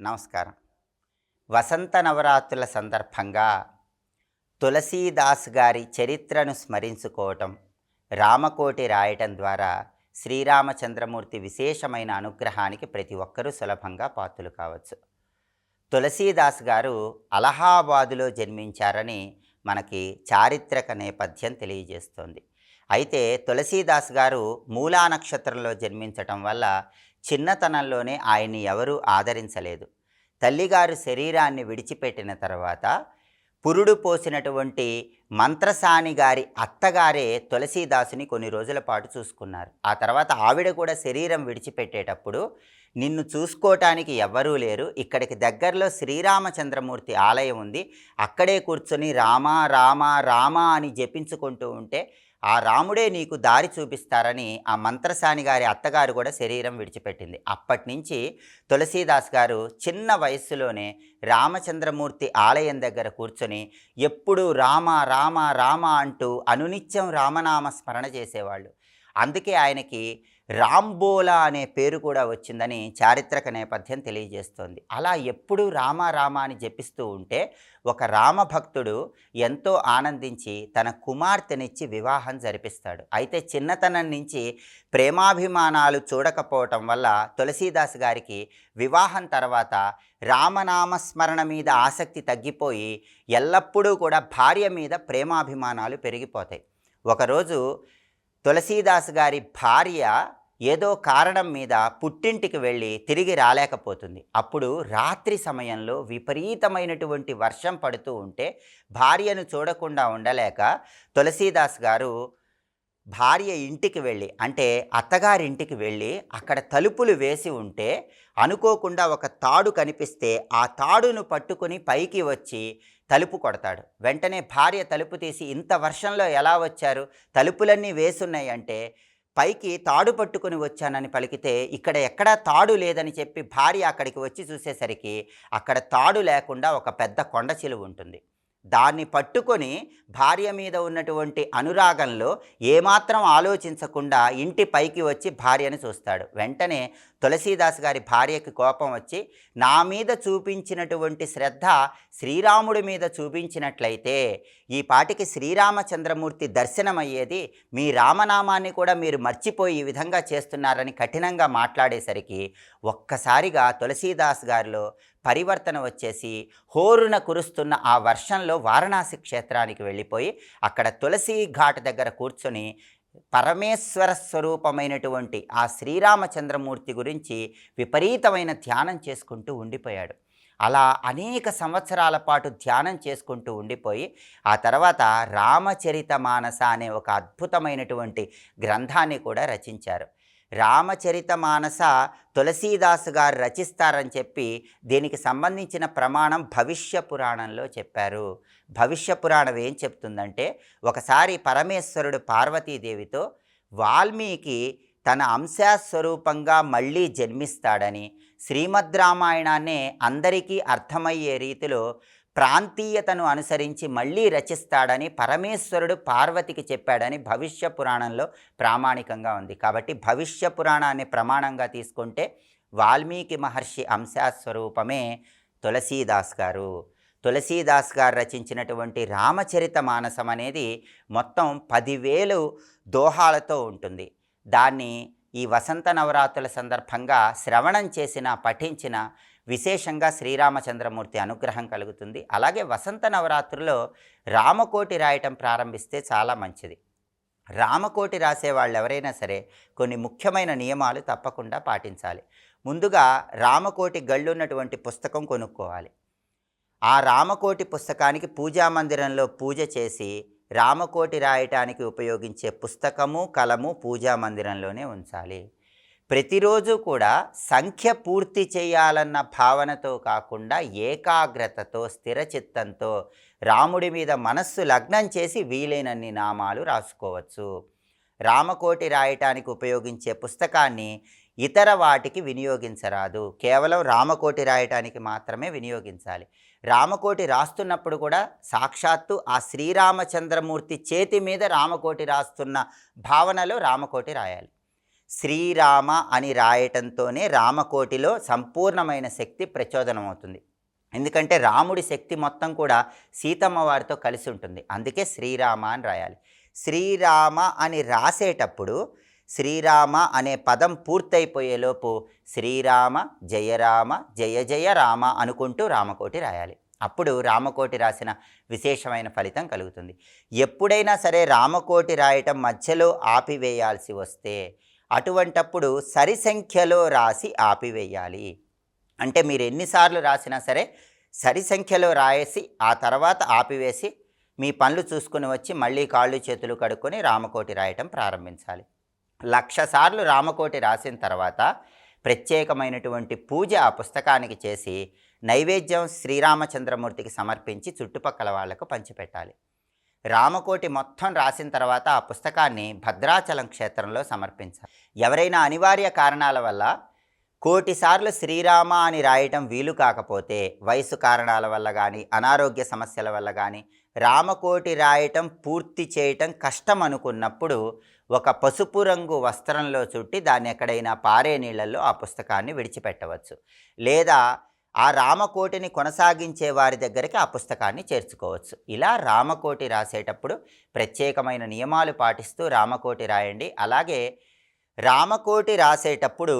నమస్కారం. వసంత నవరాత్రుల సందర్భంగా తులసీదాస్ గారి చరిత్రను స్మరించుకోవటం, రామకోటి రాయటం ద్వారా శ్రీరామచంద్రమూర్తి విశేషమైన అనుగ్రహానికి ప్రతి ఒక్కరూ సులభంగా పాత్రులు కావచ్చు. తులసీదాస్ గారు అలహాబాదులో జన్మించారని మనకి చారిత్రక నేపథ్యం తెలియజేస్తోంది. అయితే తులసీదాస్ గారు మూలా నక్షత్రంలో జన్మించటం వల్ల చిన్నతనంలోనే ఆయన్ని ఎవరూ ఆదరించలేదు. తల్లిగారు శరీరాన్ని విడిచిపెట్టిన తర్వాత పురుడు పోసినటువంటి మంత్రసాని గారి అత్తగారే తులసీదాసుని కొన్ని రోజుల పాటు చూసుకున్నారు. ఆ తర్వాత ఆవిడ కూడా శరీరం విడిచిపెట్టేటప్పుడు, నిన్ను చూసుకోవటానికి ఎవ్వరూ లేరు, ఇక్కడికి దగ్గరలో శ్రీరామచంద్రమూర్తి ఆలయం ఉంది, అక్కడే కూర్చొని రామ రామ రామ అని జపించుకుంటూ ఉంటే ఆ రాముడే నీకు దారి చూపిస్తారని ఆ మంత్రసాని గారి అత్తగారు కూడా శరీరం విడిచిపెట్టింది. అప్పటి నుంచి తులసీదాస్ గారు చిన్న వయస్సులోనే రామచంద్రమూర్తి ఆలయం దగ్గర కూర్చొని ఎప్పుడూ రామ రామ రామ అంటూ అనునిత్యం రామనామ స్మరణ చేసేవాళ్ళు. అందుకే ఆయనకి రాంబోలా అనే పేరు కూడా వచ్చిందని చారిత్రక నేపథ్యం తెలియజేస్తోంది. అలా ఎప్పుడూ రామ రామ అని జపిస్తూ ఉంటే ఒక రామభక్తుడు ఎంతో ఆనందించి తన కుమార్తెనిచ్చి వివాహం జరిపిస్తాడు. అయితే చిన్నతనం నుంచి ప్రేమాభిమానాలు చూడకపోవటం వల్ల తులసీదాస్ గారికి వివాహం తర్వాత రామనామస్మరణ మీద ఆసక్తి తగ్గిపోయి ఎల్లప్పుడూ కూడా భార్య మీద ప్రేమాభిమానాలు పెరిగిపోతాయి. ఒకరోజు తులసీదాస్ గారి భార్య ఏదో కారణం మీద పుట్టింటికి వెళ్ళి తిరిగి రాలేకపోతుంది. అప్పుడు రాత్రి సమయంలో విపరీతమైనటువంటి వర్షం పడుతూ ఉంటే భార్యను చూడకుండా ఉండలేక తులసీదాస్ గారు భార్య ఇంటికి వెళ్ళి, అంటే అత్తగారింటికి వెళ్ళి అక్కడ తలుపులు వేసి ఉంటే అనుకోకుండా ఒక తాడు కనిపిస్తే ఆ తాడును పట్టుకుని పైకి వచ్చి తలుపు కొడతాడు. వెంటనే భార్య తలుపు తీసి, ఇంత వర్షంలో ఎలా వచ్చారు, తలుపులన్నీ వేసున్నాయి అంటే, పైకి తాడు పట్టుకుని వచ్చానని పలికితే ఇక్కడ ఎక్కడా తాడు లేదని చెప్పి భార్య అక్కడికి వచ్చి చూసేసరికి అక్కడ తాడు లేకుండా ఒక పెద్ద కొండ చిలువ ఉంటుంది. దాన్ని పట్టుకొని భార్య మీద ఉన్నటువంటి అనురాగంలో ఏమాత్రం ఆలోచించకుండా ఇంటి పైకి వచ్చి భార్యను చూస్తాడు. వెంటనే తులసీదాస్ గారి భార్యకి కోపం వచ్చి, నా మీద చూపించినటువంటి శ్రద్ధ శ్రీరాముడి మీద చూపించినట్లయితే ఈ పాటికి శ్రీరామచంద్రమూర్తి దర్శనమయ్యేది, మీ రామనామాన్ని కూడా మీరు మర్చిపోయి ఈ విధంగా చేస్తున్నారని కఠినంగా మాట్లాడేసరికి ఒక్కసారిగా తులసీదాస్ గారిలో పరివర్తన వచ్చేసి హోరున కురుస్తున్న ఆ వర్షంలో వారణాసి క్షేత్రానికి వెళ్ళిపోయి అక్కడ తులసి ఘాట్ దగ్గర కూర్చొని పరమేశ్వర స్వరూపమైనటువంటి ఆ శ్రీరామచంద్రమూర్తి గురించి విపరీతమైన ధ్యానం చేసుకుంటూ ఉండిపోయాడు. అలా అనేక సంవత్సరాల పాటు ధ్యానం చేసుకుంటూ ఉండిపోయి ఆ తర్వాత రామచరితమానస అనే ఒక అద్భుతమైనటువంటి గ్రంథాన్ని కూడా రచించారు. రామచరితమానస తులసీదాసు గారు రచిస్తారని చెప్పి దీనికి సంబంధించిన ప్రమాణం భవిష్య పురాణంలో చెప్పారు. భవిష్య పురాణం ఏం చెప్తుందంటే, ఒకసారి పరమేశ్వరుడు పార్వతీదేవితో వాల్మీకి తన అంశాస్వరూపంగా మళ్ళీ జన్మిస్తాడని, శ్రీమద్ రామాయణాన్నే అందరికీ అర్థమయ్యే రీతిలో ప్రాంతీయతను అనుసరించి మళ్ళీ రచిస్తాడని పరమేశ్వరుడు పార్వతికి చెప్పాడని భవిష్య పురాణంలో ప్రామాణికంగా ఉంది. కాబట్టి భవిష్య పురాణాన్ని ప్రమాణంగా తీసుకుంటే వాల్మీకి మహర్షి అంశాస్వరూపమే తులసీదాస్ గారు. తులసీదాస్ గారు రచించినటువంటి రామచరితమానసం అనేది మొత్తం 10,000 దోహాలతో ఉంటుంది. దాన్ని ఈ వసంత నవరాత్రుల సందర్భంగా శ్రవణం చేసిన, పఠించిన విశేషంగా శ్రీరామచంద్రమూర్తి అనుగ్రహం కలుగుతుంది. అలాగే వసంత నవరాత్రుల్లో రామకోటి రాయటం ప్రారంభిస్తే చాలా మంచిది. రామకోటి రాసే వాళ్ళు ఎవరైనా సరే కొన్ని ముఖ్యమైన నియమాలు తప్పకుండా పాటించాలి. ముందుగా రామకోటి గళ్ళున్నటువంటి పుస్తకం కొనుక్కోవాలి. ఆ రామకోటి పుస్తకానికి పూజామందిరంలో పూజ చేసి రామకోటి రాయటానికి ఉపయోగించే పుస్తకము, కలము పూజామందిరంలోనే ఉంచాలి. ప్రతిరోజు కూడా సంఖ్య పూర్తి చేయాలన్న భావనతో కాకుండా ఏకాగ్రతతో, స్థిరచిత్తంతో రాముడి మీద మనస్సు లగ్నం చేసి వీలైనన్ని నామాలు రాసుకోవచ్చు. రామకోటి రాయటానికి ఉపయోగించే పుస్తకాన్ని ఇతర వాటికి వినియోగించరాదు. కేవలం రామకోటి రాయటానికి మాత్రమే వినియోగించాలి. రామకోటి రాస్తున్నప్పుడు కూడా సాక్షాత్తు ఆ శ్రీరామచంద్రమూర్తి చేతి మీద రామకోటి రాస్తున్న భావనలో రామకోటి రాయాలి. శ్రీరామ అని రాయటంతోనే రామకోటిలో సంపూర్ణమైన శక్తి ప్రచోదనం అవుతుంది. ఎందుకంటే రాముడి శక్తి మొత్తం కూడా సీతమ్మ వారితో కలిసి ఉంటుంది. అందుకే శ్రీరామ అని రాయాలి. శ్రీరామ అని రాసేటప్పుడు శ్రీరామ అనే పదం పూర్తయిపోయేలోపు శ్రీరామ జయ రామ జయ జయ రామ అనుకుంటూ రామకోటి రాయాలి. అప్పుడు రామకోటి రాసిన విశేషమైన ఫలితం కలుగుతుంది. ఎప్పుడైనా సరే రామకోటి రాయటం మధ్యలో ఆపివేయాల్సి వస్తే అటువంటప్పుడు సరి సంఖ్యలో రాసి ఆపివేయాలి. అంటే మీరు ఎన్నిసార్లు రాసినా సరే సరి సంఖ్యలో రాయేసి ఆ తర్వాత ఆపివేసి మీ పనులు చూసుకుని వచ్చి మళ్ళీ కాళ్ళు చేతులు కడుక్కొని రామకోటి రాయటం ప్రారంభించాలి. 1,00,000 సార్లు రామకోటి రాసిన తర్వాత ప్రత్యేకమైనటువంటి పూజ ఆ పుస్తకానికి చేసి నైవేద్యం శ్రీరామచంద్రమూర్తికి సమర్పించి చుట్టుపక్కల వాళ్లకు పంచిపెట్టాలి. రామకోటి మొత్తం రాసిన తర్వాత ఆ పుస్తకాన్ని భద్రాచలం క్షేత్రంలో సమర్పించాలి. ఎవరైనా అనివార్య కారణాల వల్ల 1,00,000 సార్లు శ్రీరామ అని రాయటం వీలు కాకపోతే, వయసు కారణాల వల్ల కానీ అనారోగ్య సమస్యల వల్ల కానీ రామకోటి రాయటం పూర్తి చేయటం కష్టం అనుకున్నప్పుడు ఒక పసుపు రంగు వస్త్రంలో చుట్టి దాన్ని ఎక్కడైనా పారే నీళ్ళల్లో ఆ పుస్తకాన్ని విడిచిపెట్టవచ్చు. లేదా ఆ రామకోటిని కొనసాగించే వారి దగ్గరికి ఆ పుస్తకాన్ని చేర్చుకోవచ్చు. ఇలా రామకోటి రాసేటప్పుడు ప్రత్యేకమైన నియమాలు పాటిస్తూ రామకోటి రాయండి. అలాగే రామకోటి రాసేటప్పుడు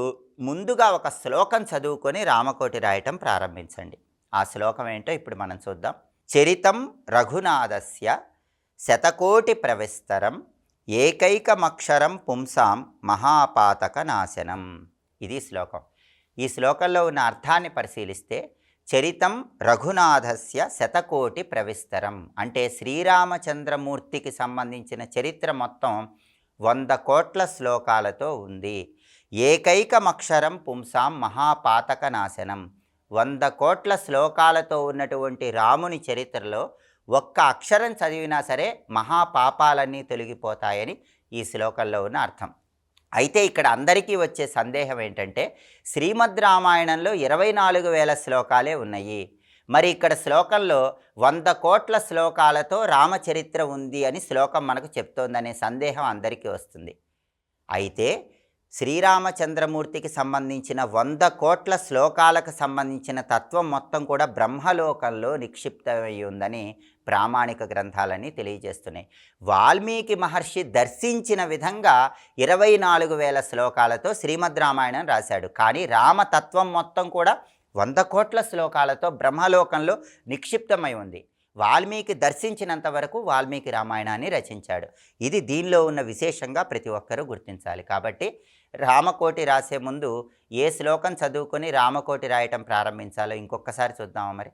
ముందుగా ఒక శ్లోకం చదువుకొని రామకోటి రాయటం ప్రారంభించండి. ఆ శ్లోకం ఏంటో ఇప్పుడు మనం చూద్దాం. చరితం రఘునాథస్య శతకోటి ప్రవిస్తరం ఏకైకమక్షరం పుంసాం మహాపాతక నాశనం. ఇది శ్లోకం. ఈ శ్లోకంలో ఉన్న అర్థాన్ని పరిశీలిస్తే చరితం రఘునాథస్య శతకోటి ప్రవిస్తరం అంటే శ్రీరామచంద్రమూర్తికి సంబంధించిన చరిత్ర మొత్తం 100 కోట్ల శ్లోకాలతో ఉంది. ఏకైకమక్షరం పుంసాం మహాపాతక నాశనం. 100 కోట్ల శ్లోకాలతో ఉన్నటువంటి రాముని చరిత్రలో ఒక్క అక్షరం చదివినా సరే మహాపాపాలన్నీ తొలగిపోతాయని ఈ శ్లోకంలో ఉన్న అర్థం. అయితే ఇక్కడ అందరికీ వచ్చే సందేహం ఏంటంటే శ్రీమద్ రామాయణంలో 24,000 శ్లోకాలే ఉన్నాయి. మరి ఇక్కడ శ్లోకంలో 100 కోట్ల శ్లోకాలతో రామచరిత్ర ఉంది అని శ్లోకం మనకు చెప్తోందనే సందేహం అందరికీ వస్తుంది. అయితే శ్రీరామచంద్రమూర్తికి సంబంధించిన 100 కోట్ల శ్లోకాలకు సంబంధించిన తత్వం మొత్తం కూడా బ్రహ్మలోకంలో నిక్షిప్తమై ఉందని ప్రామాణిక గ్రంథాలన్నీ తెలియజేస్తున్నాయి. వాల్మీకి మహర్షి దర్శించిన విధంగా 24,000 శ్లోకాలతో శ్రీమద్ రామాయణం రాశాడు. కానీ రామతత్వం మొత్తం కూడా 100 కోట్ల శ్లోకాలతో బ్రహ్మలోకంలో నిక్షిప్తమై ఉంది. వాల్మీకి దర్శించినంత వరకు వాల్మీకి రామాయణాన్ని రచించాడు. ఇది దీనిలో ఉన్న విశేషంగా ప్రతి ఒక్కరూ గుర్తించాలి. కాబట్టి రామకోటి రాసే ముందు ఏ శ్లోకం చదువుకొని రామకోటి రాయటం ప్రారంభించాలో ఇంకొకసారి చూద్దామా మరి.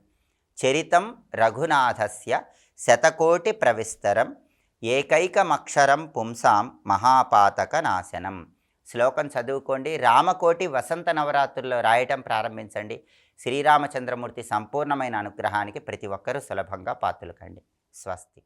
చరితం రఘునాథస్య శతకోటి ప్రవిస్తరం ఏకైకమక్షరం పుంసాం మహాపాతక నాశనం. శ్లోకం చదువుకోండి. రామకోటి వసంత నవరాత్రుల్లో రాయటం ప్రారంభించండి. శ్రీరామచంద్రమూర్తి సంపూర్ణమైన అనుగ్రహానికి ప్రతి ఒక్కరూ సులభంగా పాత్రులు కండి. స్వస్తి.